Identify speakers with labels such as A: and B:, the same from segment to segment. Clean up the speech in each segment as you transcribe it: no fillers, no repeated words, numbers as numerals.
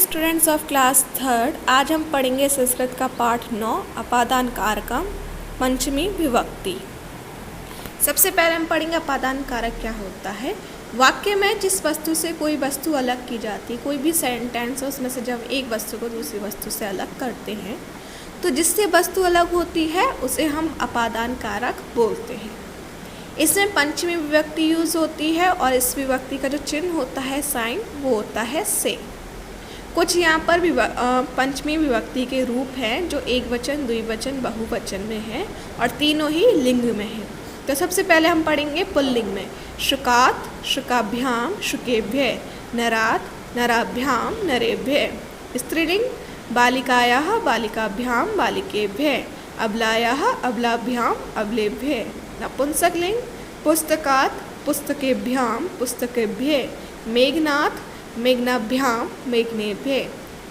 A: Students of class third, आज हम पढ़ेंगे संस्कृत का पाठ 9 अपादान कारकम पंचमी विभक्ति। सबसे पहले हम पढ़ेंगे अपादान कारक क्या होता है। वाक्य में जिस वस्तु से कोई वस्तु अलग की जाती है, कोई भी सेंटेंस है उसमें से जब एक वस्तु को दूसरी वस्तु से अलग करते हैं तो जिससे वस्तु अलग होती है उसे हम अपादान कारक बोलते हैं। इसमें पंचमी विभक्ति यूज़ होती है और इस विभक्ति का जो चिन्ह होता है साइन वो होता है से। कुछ यहाँ पर पंचमी विभक्ति के रूप हैं जो एक वचन, द्विवचन, बहुवचन में हैं और तीनों ही लिंग में हैं। तो सबसे पहले हम पढ़ेंगे पुल्लिंग में। शुकात, शुकाभ्याम, शुकेभ्य, नरात, नराभ्याम, नरेभ्य। स्त्रीलिंग बालिकायाः, बालिकाभ्याम, बालिकेभ्य, अबलायाः, अबलाभ्याम, अबलेभ्य। नपुंसकलिंग पुस्तकात्, पुस्तकेभ्याम, पुस्तकेभ्य, मेघनाथ, मेघनाभ्याम, मेघनेभ्य।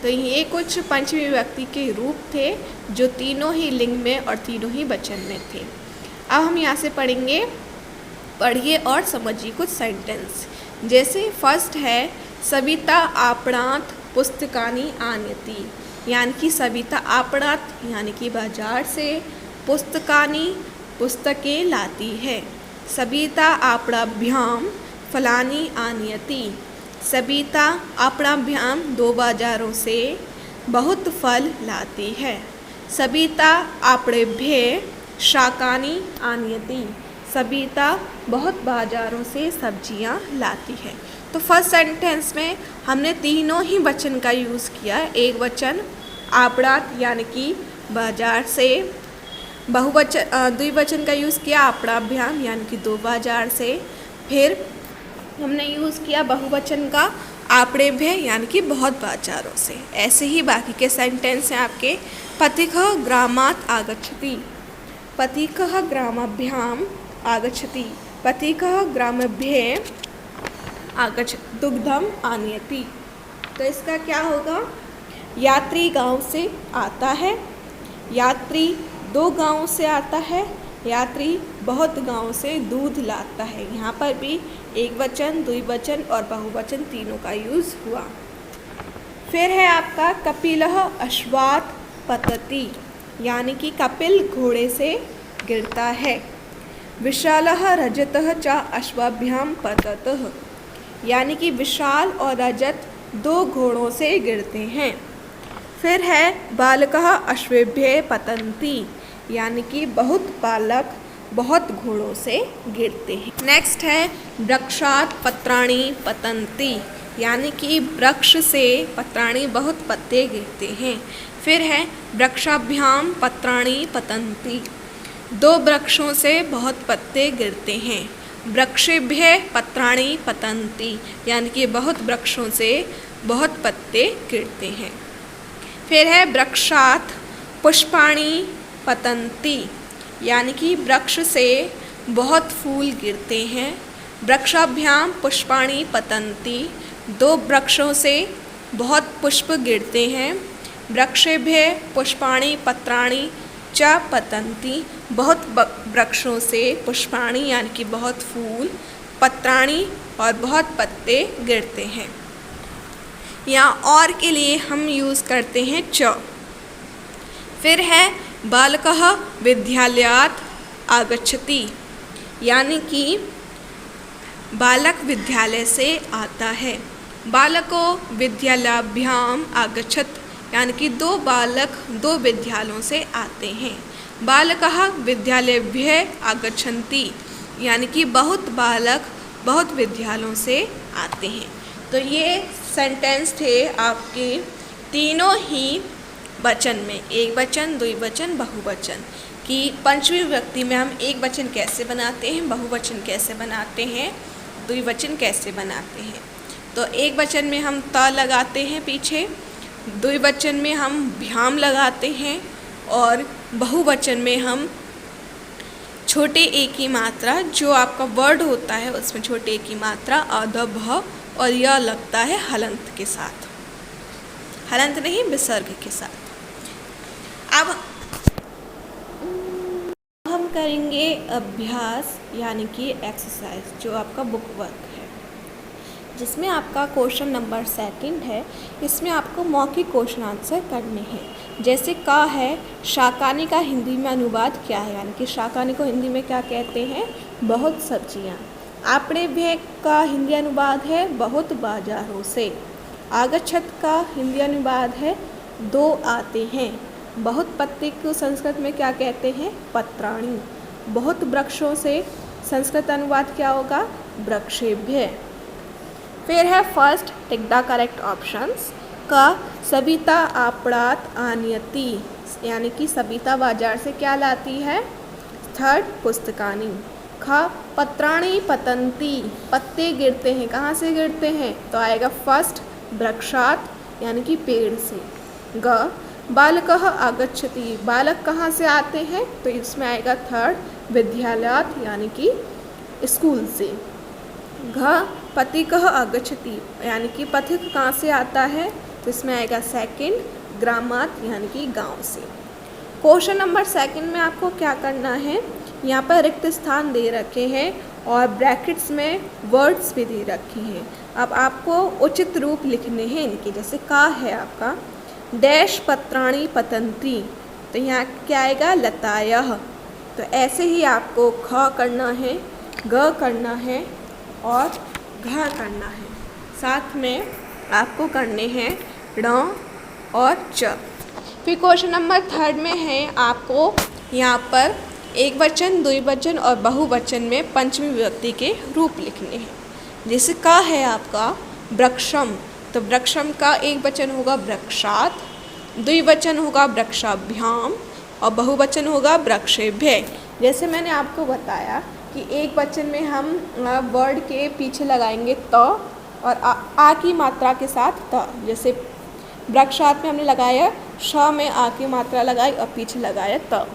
A: तो ये कुछ पंचमी विभक्ति के रूप थे जो तीनों ही लिंग में और तीनों ही वचन में थे। अब हम यहाँ से पढ़ेंगे, पढ़िए और समझिए कुछ सेंटेंस। जैसे फर्स्ट है सविता आपणात पुस्तकानि आनयति, यानी कि सविता आपणात यानी कि बाजार से, पुस्तकानि पुस्तकें लाती है। सविता आपणाभ्याम फलानि आनयति, सविता आपणाभ्याम दो बाजारों से बहुत फल लाती है। सविता आपणेभ्य शाकानि आनयति, सविता बहुत बाजारों से सब्जियां लाती है। तो फर्स्ट सेंटेंस में हमने तीनों ही वचन का यूज़ किया। एक वचन आपणात यानी कि बाजार से, बहुवचन द्विवचन का यूज़ किया आपणाभ्याम यानी कि दो बाजार से, फिर हमने यूज़ किया बहुवचन का आपणेभ्य यानी कि बहुत बाजारों से। ऐसे ही बाकी के सेंटेंस हैं आपके। पथिकः ग्रामात् आगच्छति, पथिकः ग्रामाभ्याम आगच्छति, पथिकः ग्रामेभ्यः आगच्छति, दुग्धम आनयति। तो इसका क्या होगा, यात्री गांव से आता है, यात्री दो गांव से आता है, यात्री बहुत गांव से दूध लाता है। यहाँ पर भी एक वचन, द्विवचन और बहुवचन तीनों का यूज़ हुआ। फिर है आपका कपिलः अश्वात् पतति, यानी कि कपिल घोड़े से गिरता है। विशालः रजतः च अश्वाभ्याम पततः, यानी कि विशाल और रजत दो घोड़ों से गिरते हैं। फिर है बालकः अश्वेभ्यः पतन्ति, यानी कि बहुत बालक बहुत घोड़ों से गिरते हैं। नेक्स्ट है वृक्षात् पत्राणि पतन्ति, यानी कि वृक्ष से पत्राणि बहुत पत्ते गिरते हैं। फिर है वृक्षाभ्याम पत्राणि पतन्ति, दो वृक्षों से बहुत पत्ते गिरते हैं। वृक्षेभ्यः पत्राणि पतन्ति, यानी कि बहुत वृक्षों से बहुत पत्ते गिरते हैं। फिर है वृक्षात् पुष्पाणि पतन्ति, यानी कि वृक्ष से बहुत फूल गिरते हैं। वृक्षाभ्याम पुष्पाणि पतन्ति, दो वृक्षों से बहुत पुष्प गिरते हैं। वृक्षेभ्यः पुष्पाणि पत्राणि च पतन्ति, बहुत वृक्षों से पुष्पाणि यानी कि बहुत फूल, पत्राणि और बहुत पत्ते गिरते हैं। यहाँ और के लिए हम यूज़ करते हैं च। फिर है बालकः विद्यालयात् आगच्छति, यानी कि बालक विद्यालय से आता है। बालको विद्यालयाभ्याम आगच्छत, यानी कि दो बालक दो विद्यालयों से आते हैं। बालकः विद्यालयेभ्यः आगच्छन्ति, यानी कि बहुत बालक बहुत विद्यालयों से आते हैं। तो ये सेंटेंस थे आपके तीनों ही वचन में, एक वचन, द्विवचन, बहुवचन कि पंचमी विभक्ति में हम एक वचन कैसे बनाते हैं, बहुवचन कैसे बनाते हैं, द्विवचन कैसे बनाते हैं। तो एक वचन में हम त लगाते हैं पीछे, द्विवचन में हम भ्याम लगाते हैं और बहुवचन में हम छोटे ए की मात्रा, जो आपका वर्ड होता है उसमें छोटे ए की मात्रा अध भ और यह लगता है हलंत के साथ, हलंत नहीं विसर्ग के साथ। अब हम करेंगे अभ्यास यानी कि एक्सरसाइज, जो आपका बुक वर्क है। जिसमें आपका क्वेश्चन नंबर 2 है। इसमें आपको मौखिक क्वेश्चन आंसर करने हैं। जैसे का है, शाकानी का हिंदी में अनुवाद क्या है, यानी कि शाकानी को हिंदी में क्या कहते हैं, बहुत सब्जियां। आपने भी का हिंदी अनुवाद है बहुत बाजारों से। आगच्छत का हिंदी अनुवाद है 2 आते हैं। बहुत पत्ते को संस्कृत में क्या कहते हैं, पत्राणी। बहुत वृक्षों से संस्कृत अनुवाद क्या होगा, वृक्षेभ्य। फिर है first, tick the correct options. का, सबिता आपणात आनयति, यानी कि सबिता बाजार से क्या लाती है, थर्ड, पुस्तकानी। ख, पत्राणी पतंती, पत्ते गिरते हैं, कहाँ से गिरते हैं, तो आएगा फर्स्ट, वृक्षात, यानी कि पेड़ से। ग, बालकः आगच्छति, बालक कहाँ से आते हैं, तो इसमें आएगा थर्ड, विद्यालयात, यानी कि स्कूल से। घ, पथिकः आगच्छति, यानी कि पथिक कहाँ से आता है, तो इसमें आएगा सेकंड, ग्रामात, यानी कि गांव से। क्वेश्चन नंबर 2 में आपको क्या करना है, यहाँ पर रिक्त स्थान दे रखे हैं और ब्रैकेट्स में वर्ड्स भी दे रखे हैं। अब आपको उचित रूप लिखने हैं इनके। जैसे का है आपका डैश पत्राणी पतंती, तो यहाँ क्या आएगा, लतायः। तो ऐसे ही आपको ख करना है, ग करना है और घ करना है। साथ में आपको करने हैं ण और च। फिर क्वेश्चन नंबर 3 में है आपको यहाँ पर एक वचन, द्विवचन और बहुवचन में पंचमी विभक्ति के रूप लिखने हैं। जैसे का है आपका वृक्षम, तो वृक्षम का एक वचन होगा वृक्षात, द्विवचन होगा वृक्षाभ्याम और बहुवचन होगा वृक्षेभ्य। जैसे मैंने आपको बताया कि एक वचन में हम वर्ड के पीछे लगाएंगे त और आ की मात्रा के साथ त। जैसे वृक्षात में हमने लगाया श में आ की मात्रा लगाई और पीछे लगाया त।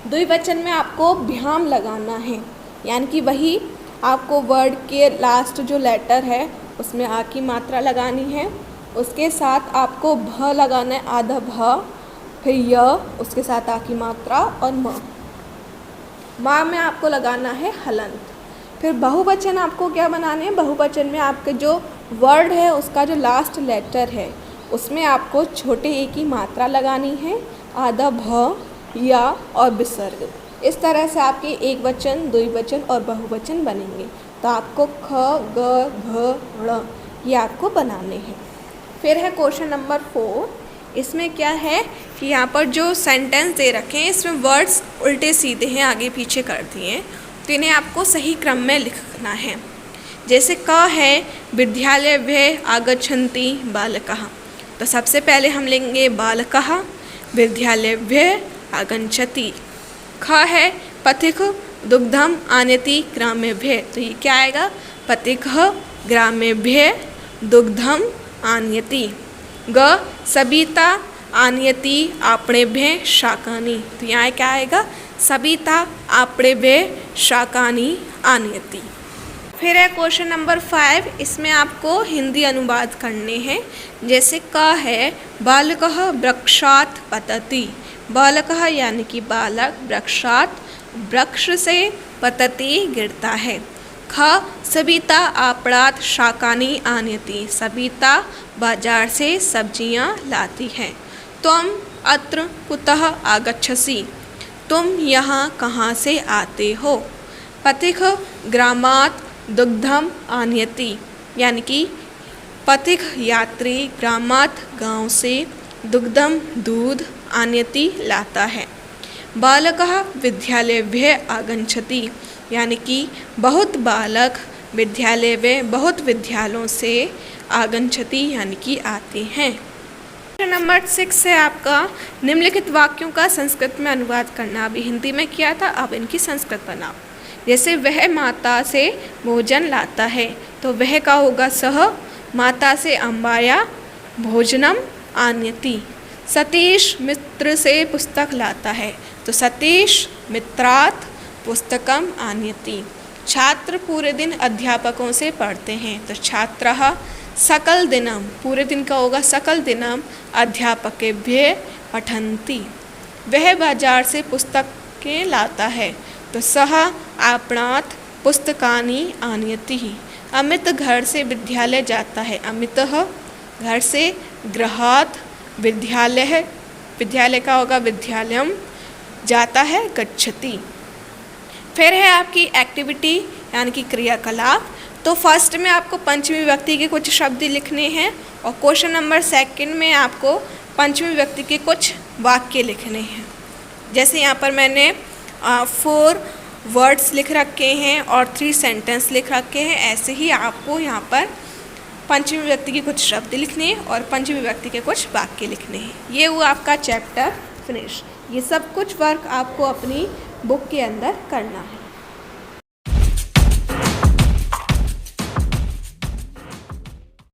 A: द्विवचन में आपको भ्याम लगाना है, यानी कि वही आपको वर्ड के लास्ट जो लेटर है उसमें आ की मात्रा लगानी है। उसके साथ आपको भ लगाना है, आधा भ, फिर य, उसके साथ आ की मात्रा और म में आपको लगाना है हलंत। फिर बहुवचन आपको क्या बनाने हैं, बहुवचन में आपके जो वर्ड है उसका जो लास्ट लेटर है उसमें आपको छोटे ए की मात्रा लगानी है, आधा भ, या और विसर्ग। इस तरह से आपके एक वचन, द्विवचन और बहुवचन बनेंगे। तो आपको ख, ग, घ, ण ये आपको बनाने हैं। फिर है क्वेश्चन नंबर 4। इसमें क्या है कि यहाँ पर जो सेंटेंस दे रखे हैं इसमें वर्ड्स उल्टे सीधे हैं, आगे पीछे कर दिए हैं, तो इन्हें आपको सही क्रम में लिखना है। जैसे क है विद्यालये आगच्छन्ति बालकाः, तो सबसे पहले हम लेंगे बालकाः विद्यालये आगच्छति। ख है पथिक दुग्धम आनयति ग्रामेभ्यः, तो ये क्या आएगा, पथिकः ग्रामेभ्यः दुग्धम आनयति। ग, सबिता आनयति आपणेभ्यः शाकानि, तो यहाँ क्या आएगा, सबिता आपणेभ्यः शाकानि आनयति। फिर है क्वेश्चन नंबर 5। इसमें आपको हिंदी अनुवाद करने हैं। जैसे क है बालकः वृक्षात् पतति, बालकः यानी कि बालक, वृक्षात् वृक्ष से, पतति गिरता है। ख, सबिता आपणात् शाकानि आनयति, सबिता बाजार से सब्जियां लाती है। तुम अत्र कुतः आगच्छसि, तुम यहाँ कहाँ से आते हो। पथिक ग्रामात् दुग्धम आनयति, यानी कि पथिक यात्री ग्रामात् गांव से, दुग्धम दूध, आनयति लाता है। बालकः विद्यालयेभ्यः आगच्छति, यानी कि बहुत बालक विद्यालय में, बहुत विद्यालयों से, आगच्छति यानी कि आते हैं। नंबर 6 है आपका निम्नलिखित वाक्यों का संस्कृत में अनुवाद करना। अभी हिंदी में किया था, अब इनकी संस्कृत बनाओ। जैसे वह माता से भोजन लाता है, तो वह का होगा सह, माता से अम्बाया भोजनम आनयति। सतीश मित्र से पुस्तक लाता है, तो सतीश मित्रात् पुस्तकम आनयति। छात्र पूरे दिन अध्यापकों से पढ़ते हैं, तो छात्रः सकल दिनम, पूरे दिन का होगा सकल दिनम अध्यापकेभ्यः पठन्ति। वह बाजार से पुस्तकें लाता है, तो सः आपणात् पुस्तकानि आनयति। अमित घर से विद्यालय जाता है। अमितः घर से, गृहात् विद्यालय, विद्यालय का होगा विद्यालयम, जाता है गच्छति। फिर है आपकी एक्टिविटी यानी कि क्रियाकलाप। तो फर्स्ट में आपको पंचमी विभक्ति के कुछ शब्द लिखने हैं और क्वेश्चन नंबर सेकंड में आपको पंचमी विभक्ति के कुछ वाक्य लिखने हैं। जैसे यहाँ पर मैंने 4 वर्ड्स लिख रखे हैं और 3 सेंटेंस लिख रखे हैं, ऐसे ही आपको यहाँ पर पंचमी विभक्ति के कुछ शब्द लिखने हैं और पंचमी विभक्ति के कुछ वाक्य लिखने हैं। ये हुआ आपका चैप्टर फिनिश। ये सब कुछ वर्क आपको अपनी बुक के अंदर करना है।